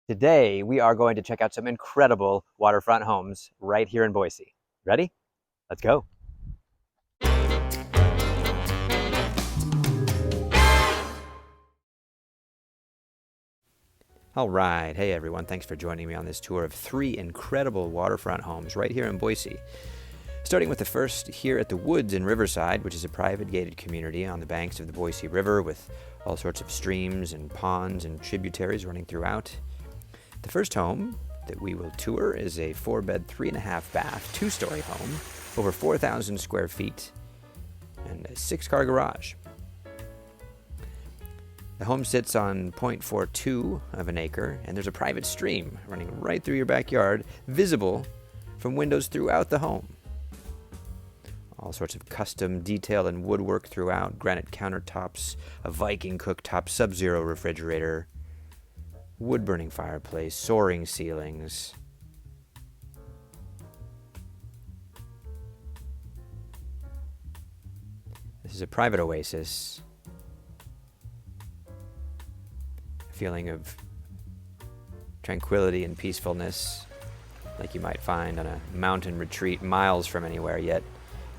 Today, we are going to check out some incredible waterfront homes right here in Boise. Ready? Let's go. All right. Hey, everyone. Thanks for joining me on this tour of 3 incredible waterfront homes right here in Boise. Starting with the first here at the Woods in Riverside, which is a private gated community on the banks of the Boise River with all sorts of streams and ponds and tributaries running throughout. The first home that we will tour is a 4-bed, 3.5-bath, 2-story home, over 4,000 square feet, and a 6-car garage. The home sits on 0.42 of an acre, and there's a private stream running right through your backyard, visible from windows throughout the home. All sorts of custom detail and woodwork throughout, granite countertops, a Viking cooktop, Sub-Zero refrigerator, wood-burning fireplace, soaring ceilings. This is a private oasis. A feeling of tranquility and peacefulness like you might find on a mountain retreat miles from anywhere, yet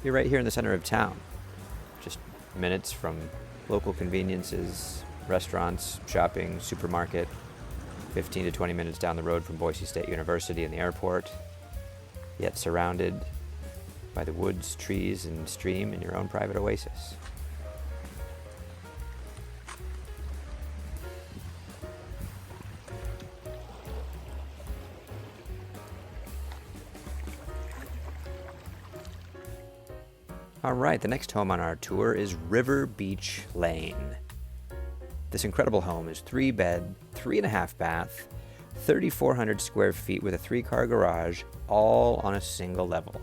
you're right here in the center of town. Just minutes from local conveniences, restaurants, shopping, supermarket. 15 to 20 minutes down the road from Boise State University and the airport, yet surrounded by the woods, trees, and stream in your own private oasis. All right, the next home on our tour is River Beach Lane. This incredible home is 3-bed, 3.5-bath, 3,400 square feet with a 3-car garage, all on a single level.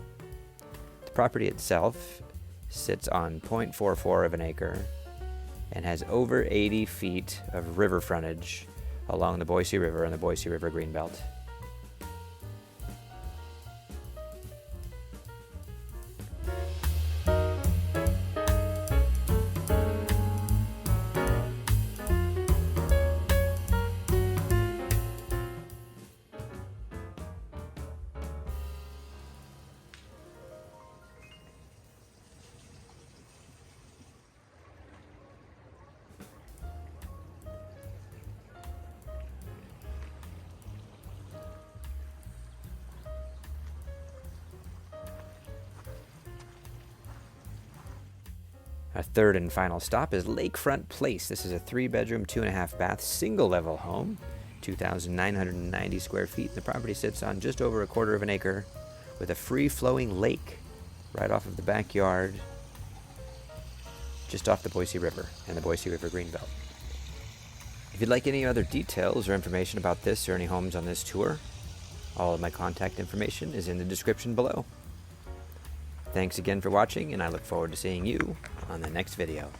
The property itself sits on 0.44 of an acre and has over 80 feet of river frontage along the Boise River and the Boise River Greenbelt. Our third and final stop is Lakefront Place. This is a 3-bedroom, 2.5-bath, single-level home, 2,990 square feet. The property sits on just over a quarter of an acre with a free-flowing lake right off of the backyard, just off the Boise River and the Boise River Greenbelt. If you'd like any other details or information about this or any homes on this tour, all of my contact information is in the description below. Thanks again for watching, and I look forward to seeing you on the next video.